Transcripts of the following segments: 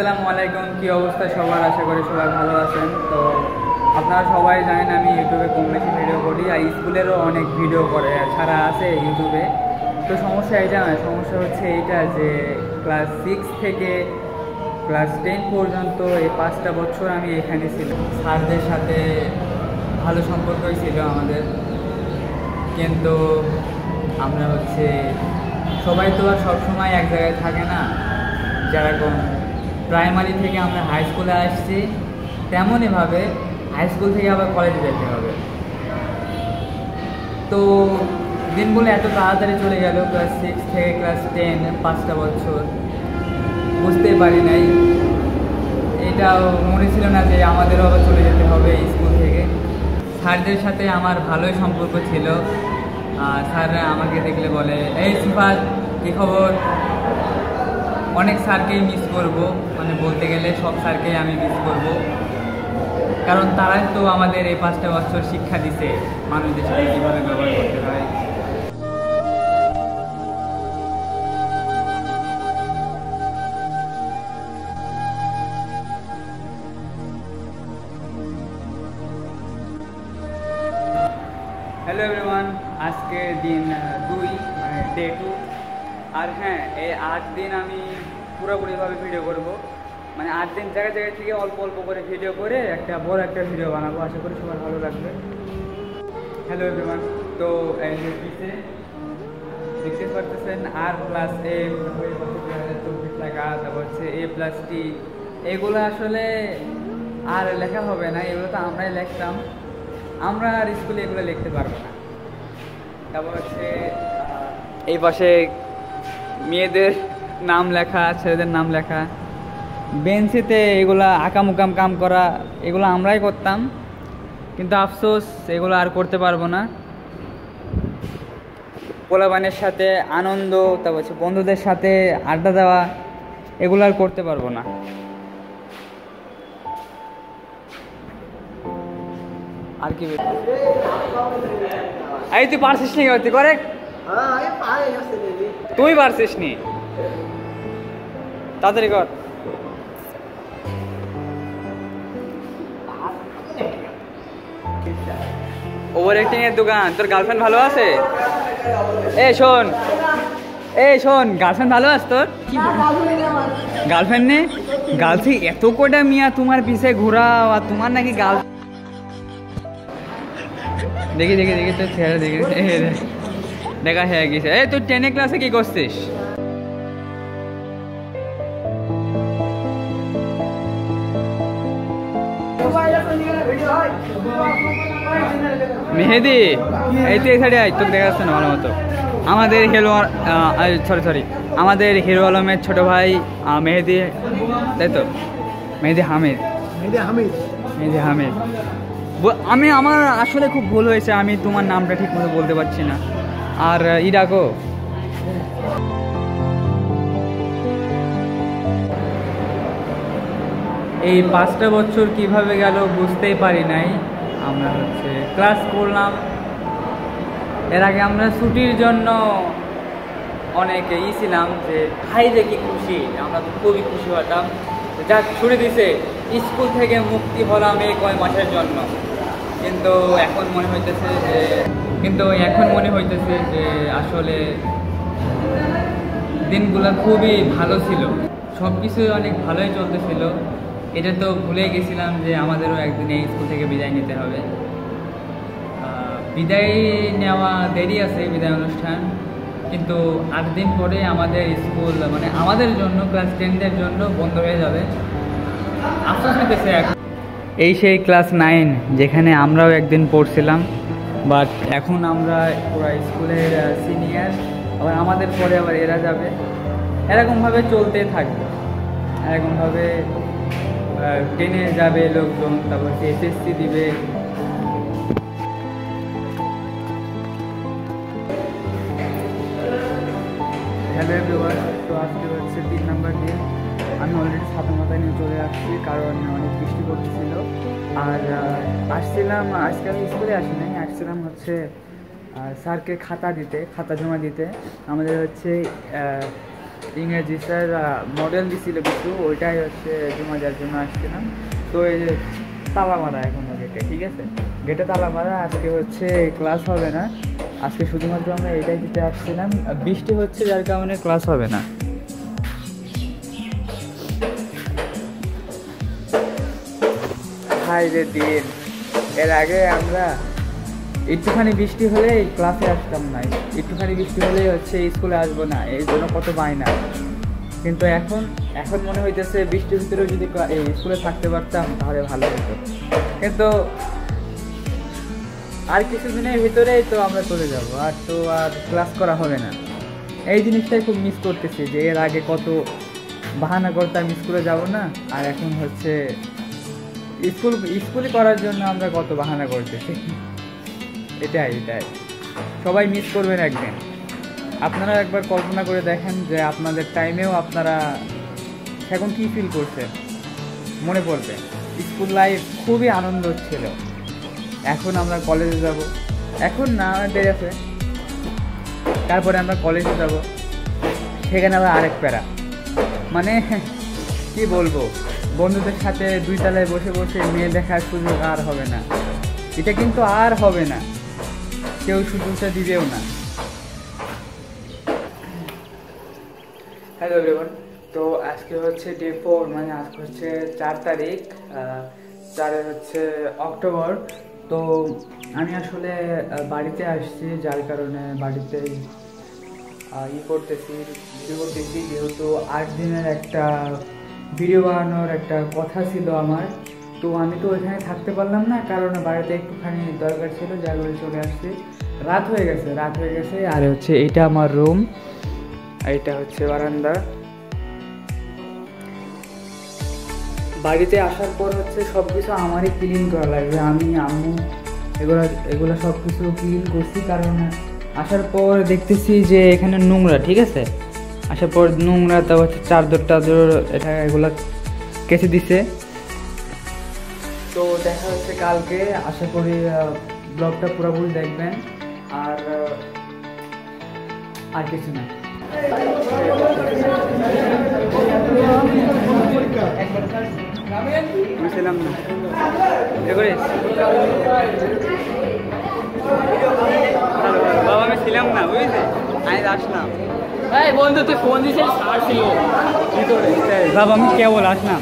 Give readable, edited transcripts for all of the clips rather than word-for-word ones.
আসসালামু আলাইকুম। কি অবস্থা সবার? আশা করি সবাই ভালো আছেন। তো আপনারা সবাই জানেন আমি ইউটিউবে কম বেশি ভিডিও করি, আর স্কুলেরও অনেক ভিডিও করে ছাড়া আছে ইউটিউবে। তো সমস্যা এটা নয়, সমস্যা হচ্ছে এইটা যে ক্লাস 6 থেকে ক্লাস 10 পর্যন্ত এই 5টা বছর আমি এখানে ছিলাম। স্যারদের সাথে ভালো সম্পর্কই ছিল আমাদের, কিন্তু আমরা সবাই তো আর সবসময় এক জায়গায় থাকে না। যেরকম প্রাইমারি থেকে আমরা হাই স্কুলে আসছি, তেমনইভাবে হাই স্কুল থেকে আবার কলেজে যেতে হবে। তো দিনগুলো এত তাড়াতাড়ি চলে গেল, ক্লাস 6 থেকে ক্লাস 10 5টা বছর বুঝতেই পারি নাই। এটাও মনে ছিল না যে আমাদেরও আবার চলে যেতে হবে স্কুল থেকে। স্যারদের সাথে আমার ভালোই সম্পর্ক ছিল। স্যাররা আমাকে দেখলে বলে, এই সিফাত কী খবর। অনেক স্যারকেই মিস করব, মানে বলতে গেলে সব স্যারকেই আমি মিস করব, কারণ তারাই তো আমাদের এই 5টা বছর শিক্ষা দিছে মানুষদের সাথে কীভাবে ব্যবহার করতে হয়। হ্যালো এভরিওয়ান, আজকে দিন 2 মানে ডে 2। আর হ্যাঁ, এই 8 দিন আমি পুরোপুরিভাবে ভিডিও করব, মানে 8 দিন জায়গায় জায়গায় থেকে অল্প অল্প করে ভিডিও করে একটা বড় একটা ভিডিও বানাবো। আশা করি সবার ভালো লাগবে। হ্যালো এভরিওয়ান, তো এই যে পিছে দেখতে পাচ্ছেন R+A হয়ে 2024 লেখা, তারপর A+T। এগুলো আসলে আর লেখা হবে না, এগুলো তো আমরাই লিখতাম। আমরা আর স্কুলে এগুলো লিখতে পারবো না। তারপর এই পাশে মেয়েদের নাম লেখা, ছেলেদের নাম লেখা। বেঞ্চিতে এগুলা আকামুকাম কাম করা, এগুলো আমরাই করতাম, কিন্তু আফসোস এগুলো আর করতে পারবো না। পোলাপানের সাথে আনন্দ, তারপর বন্ধুদের সাথে আড্ডা দেওয়া, এগুলো আর করতে পারবো না। আর কি এই তুই পারছিস নি? তুই করে তুই পারছিস নি, তাড়াতাড়ি কর। ওভার অ্যাক্টিং এর দোকান। তোর গার্লফ্রেন্ড ভালো আছে? এই শোন, গার্লফ্রেন্ড ভালো আছে তোর? গার্লফ্রেন্ড নেই? গার্লফ্রেন্ড এত কটা মিয়া তোমার পিছে ঘোরা, আর তোমার নাকি গার্ল দেখি তো ছেড়ে দেখা হয়ে গেছে। এই তুই 10 ক্লাসে কি করছিস? মেহেদি, এই তো এই সাইডে আয়, তোকে দেখা যাচ্ছে না ভালো মতো। আমাদের আমাদের হিরো আলমের ছোট ভাই মেহেদি, তাই তো? মেহেদি হামিদ। আমার আসলে খুব ভুল হয়েছে, আমি তোমার নামটা ঠিক মতো বলতে পারছি না। আর ইরাকো, এই 5টা বছর কিভাবে গেল বুঝতেই পারি নাই। আমরা ক্লাস করলাম, এর আগে আমরা ছুটির জন্য অনেক ছিলাম যে ভাই যে কি খুশি, আমরা তো খুবই খুশি হতাম। যা ছুটি দিছে, স্কুল থেকে মুক্তি হলাম এই কয় মাসের জন্য। কিন্তু এখন মনে হইতেছে যে আসলে দিনগুলো খুবই ভালো ছিল, সব কিছুই অনেক ভালোই চলতেছিল। এটা তো ভুলে গেছিলাম যে আমাদেরও একদিন এই স্কুল থেকে বিদায় নিতে হবে। বিদায় নেওয়া দেরি আছে, বিদায় অনুষ্ঠান, কিন্তু 8 দিন পরে আমাদের স্কুল, মানে আমাদের জন্য ক্লাস 10দের জন্য বন্ধ হয়ে যাবে। আফসোস হইতেছে এখন। এই সেই ক্লাস 9 যেখানে আমরাও একদিন পড়ছিলাম, বাট এখন আমরা পুরো স্কুলের সিনিয়র, আবার আমাদের পরে আবার এরা যাবে। এরকমভাবে চলতে থাকবে, এরকমভাবে 10-এ যাবে লোকজন, তারপর SSC দিবে। হ্যালো এভরিওয়ান, তো আজকে 3 নাম্বার দিন। আমি অলরেডি ছাতা মাথায় নিয়ে চলে আসছি, কারণ অনেক বৃষ্টি পড়তেছিল। আর আসছিলাম, আজকে আমি স্কুলে আসি নাই, আসছিলাম স্যারকে খাতা জমা দিতে। আমাদের ইংরেজি স্যার মডেল দিছিল কিছু, ওইটাই হচ্ছে জমা দেওয়ার জন্য আসছিলাম। তো এই যে তালা মারা এখনও গেটে, ঠিক আছে, গেটে তালা মারা। আজকে হচ্ছে ক্লাস হবে না, আজকে শুধুমাত্র আমরা এটাই দিতে আসছিলাম। বৃষ্টি হচ্ছে যার কারণে ক্লাস হবে না। হাই রে দিন, এর আগে আমরা একটুখানি বৃষ্টি হলে ক্লাসে আসতাম না, একটুখানি বৃষ্টি হলেই হচ্ছে স্কুলে আসবো না, এই জন্য কত বায়না। কিন্তু এখন মনে হইতেছে বৃষ্টির ভিতরেও যদি স্কুলে থাকতে পারতাম তাহলে ভালো হতো। কিন্তু আর কিছুদিনের ভিতরেই তো আমরা চলে যাব, আর ক্লাস করা হবে না। এই জিনিসটাই খুব মিস করতেছি, যে এর আগে কত বাহানা করতাম স্কুলে যাব না, আর এখন হচ্ছে স্কুলে করার জন্য আমরা কত বাহানা করতেছি। এটাই সবাই মিস করবেন একদিন। আপনারা একবার কল্পনা করে দেখেন যে আপনাদের টাইমেও আপনারা এখন কী ফিল করছেন, মনে পড়বে। স্কুল লাইফ খুবই আনন্দ ছিল। এখন আমরা কলেজে যাব, এখন না দেরি আছে, তারপরে আমরা কলেজে যাব, সেখানে আবার আরেক প্যারা। মানে কি বলবো, বন্ধুদের সাথে 2 তলায় বসে বসে মেয়ে দেখার সুযোগ আর হবে না, এটা কিন্তু আর হবে না, কেউ সুযোগটা দিবেও না। হ্যালো এভরিওয়ান, তো আজকে হচ্ছে ডে 4, মানে আজকে হচ্ছে 4 তারিখ, 4 হচ্ছে অক্টোবর। তো আমি আসলে বাড়িতে আসছি, যার কারণে বাড়িতে ভিডিও করতেছি, যেহেতু 8 দিনের একটা ভিডিও বানানোর একটা কথা ছিল আমার। তো আমি তো ওইখানে থাকতে পারলাম না, কারণ বাড়িতে একটুখানি দরকার ছিল, যার কারণে চলে আসছি। রাত হয়ে গেছে। আর হচ্ছে এটা আমার রুম, এইটা হচ্ছে বারান্দা। বাড়িতে আসার পর হচ্ছে সব কিছু আমারই ক্লিন করা লাগবে, আমি আম্মু এগুলো সব কিছু ক্লিন করছি, কারণ আসার পর দেখতেছি যে এখানে নোংরা, ঠিক আছে, আসার পর নোংরা, তা হচ্ছে চাদর এগুলো কেচে দিছে। তো দেখা হচ্ছে কালকে, আশা করি ব্লগটা পুরোপুরি দেখবেন। আর কিছু না, ছিলাম না, বাবা আমি ছিলাম না, বুঝলি, আমি আসলাম। বন্ধু তুই ফোন দিয়েছিস, কি করে বাবা, আমি কেবল আসলাম।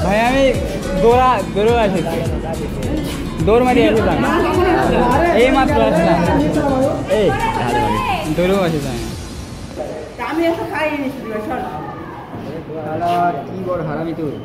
ভাই আমি দৌড় আসেছি, দৌড় মারি আসলাম, এই মাত্র আসলাম, এই দৌড়ও আসে আমি কি বড় হারামি তুই।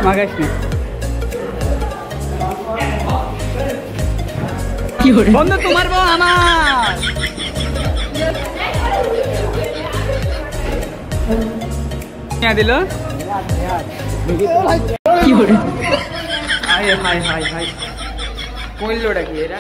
মাগাস না কি হলো বন্ধু, তোমার বউ আমার দিল কি করে হাই হাই হাই হাই কইলোটা কি এরা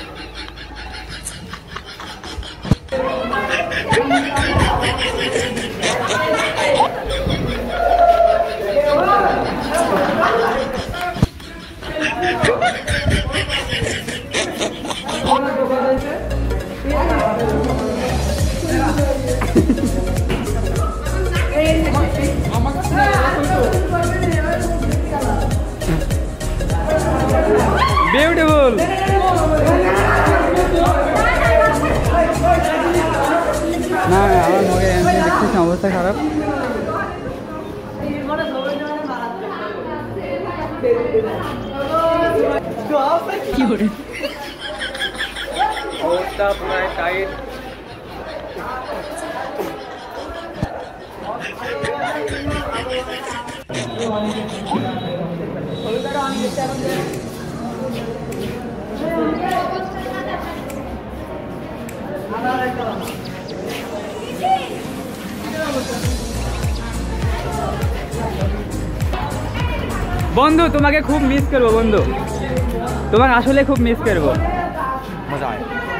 বিউটিফুল না আমার মগে দেখতেছি অবস্থা খারাপ কি করে অবস্থা পুরো টাইট বন্ধু তোমাকে খুব মিস করবো বন্ধু তোমাকে আসলে খুব মিস করবো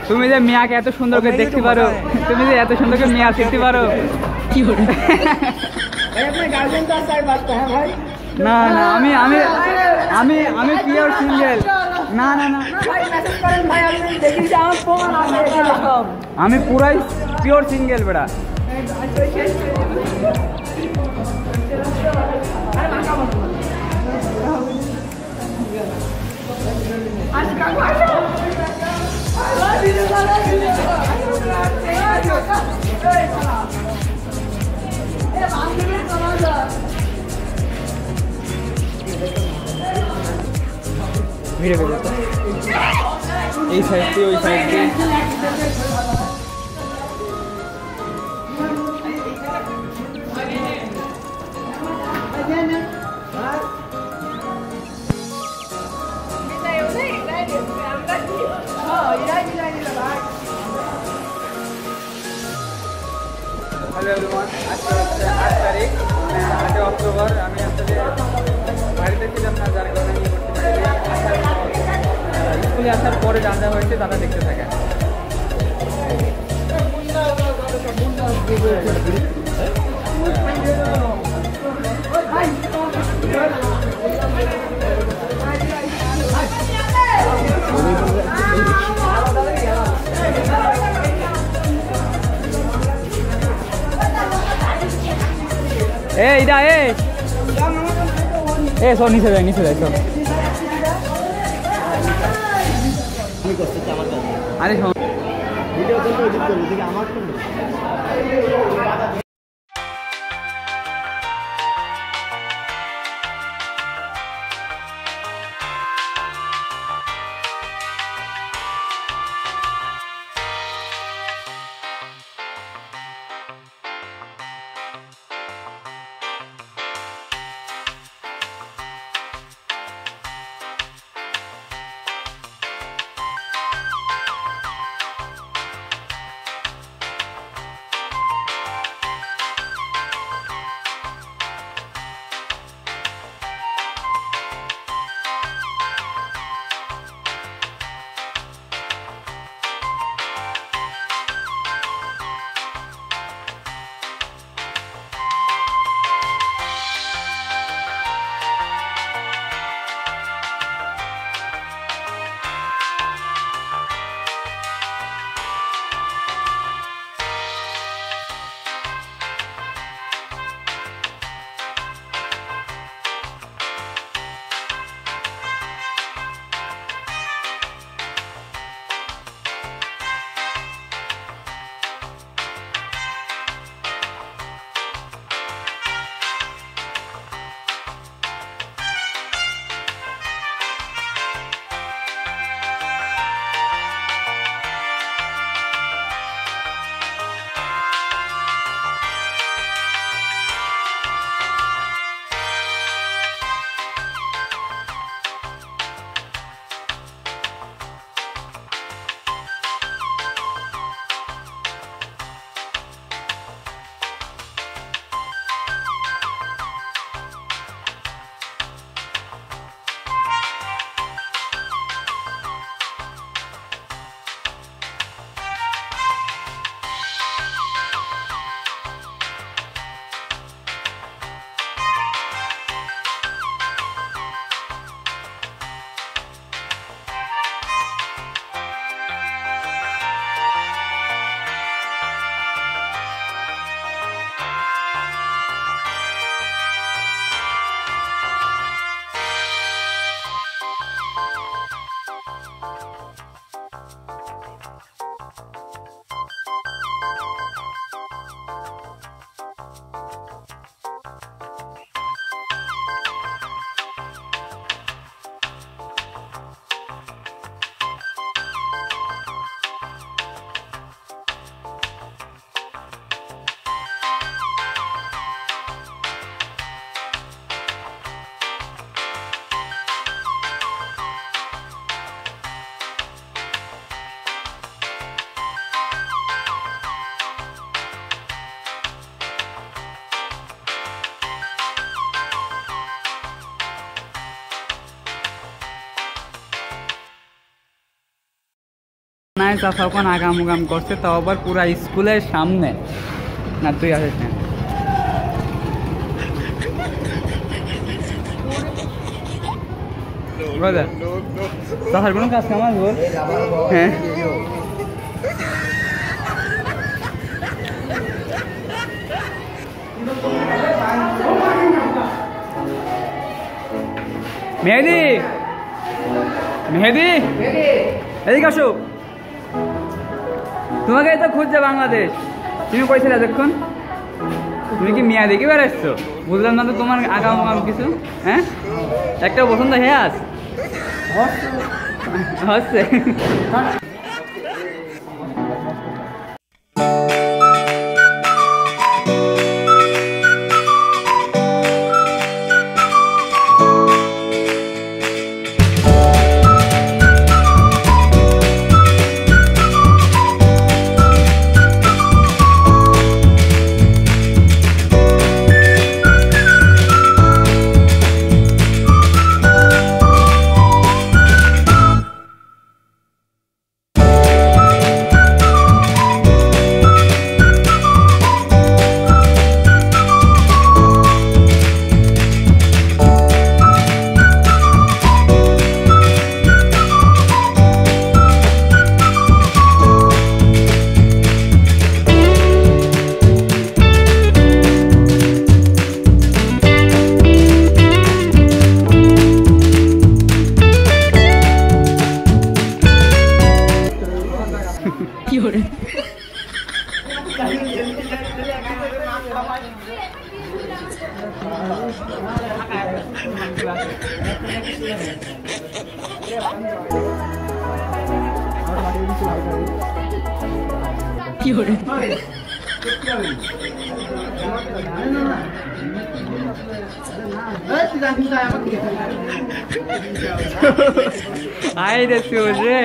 তুমি যে মিয়াকে এত সুন্দর করে দেখতে পারো তুমি যে এত সুন্দর করে মিয়া শিখতে পারো কি না না আমি আমি আমি আমি পিওর সিঙ্গেল না না না আমি পুরাই পিওর সিঙ্গেল বেড়া ভিড়ে গেছে এই সাইড দিয়ে ওই সাইড দিয়ে হ্যালো এভরিওয়ান আজকে হচ্ছে 8 তারিখ 8 অক্টোবর আমি আসলে বাড়িতে ছিলাম না যার কারণে নিয়ে করতে পারি স্কুলে আসার পরে যা যা হয়েছে তারা দেখতে থাকে এইটা সব নিচে যায় সব আরে আমার তখন আগাম উগাম করছে, তাও আবার পুরা স্কুলের সামনে। না তুই আসিস না, তাহার কোনো কাজ কামাল বল। হ্যাঁ মেহেদি, মেহেদি এদিকে আসো। তোমাকে তো খুঁজছে বাংলাদেশ, তুমি কইছিলে এতক্ষণ? তুমি কি মিয়া দেখে বেড়াচ্ছ? বুঝলাম না তো তোমার আগাম আগাম কিছু। হ্যাঁ একটা পছন্দ হয়ে আস হচ্ছে। Ai desse hoje.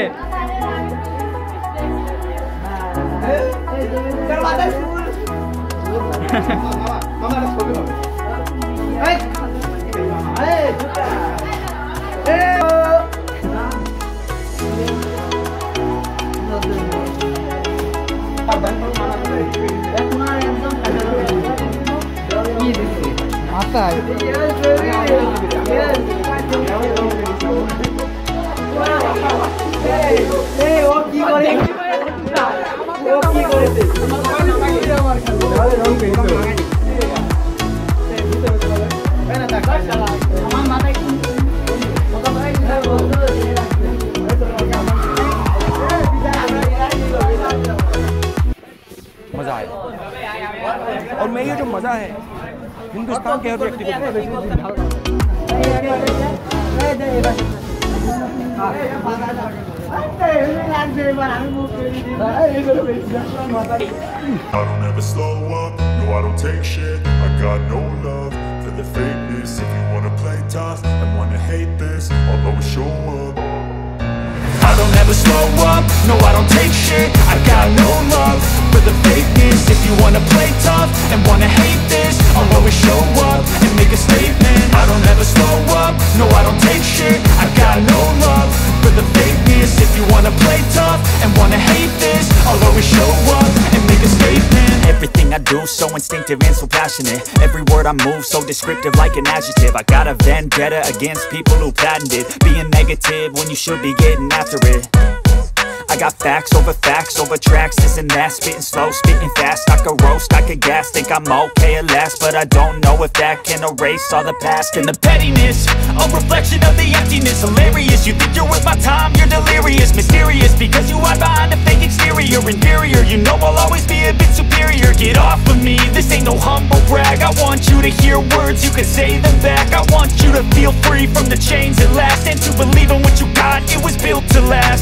मजा आया और मैं ये जो मजा है हिंदुस्तान के हर व्यक्ति को I don't ever slow up, no I don't take shit. I got no love for the fakeness. If you wanna play tough and wanna hate this, I'll always show up. I don't ever slow up, no I don't take shit. I got no love for the fakeness. If you wanna play tough and wanna hate this, I'll always show up and make a statement. I don't ever slow up, no I don't take shit. I got no love for the fakeness. If you wanna play tough and wanna hate this, I'll always show up and make a statement. Everything I do so instinctive and so passionate. Every word I move so descriptive like an adjective. I got a vendetta against people who patented being negative when you should be getting after it. I got facts over tracks, this and that. Spitting slow, spitting fast. I could roast, I could gas. Think I'm okay at last, but I don't know if that can erase all the past. And the pettiness, a reflection of the emptiness. Hilarious, you think you're worth my time, you're delirious. Mysterious, because I want you to hear words, you can say them back. I want you to feel free from the chains that last, and to believe in what you got, it was built to last.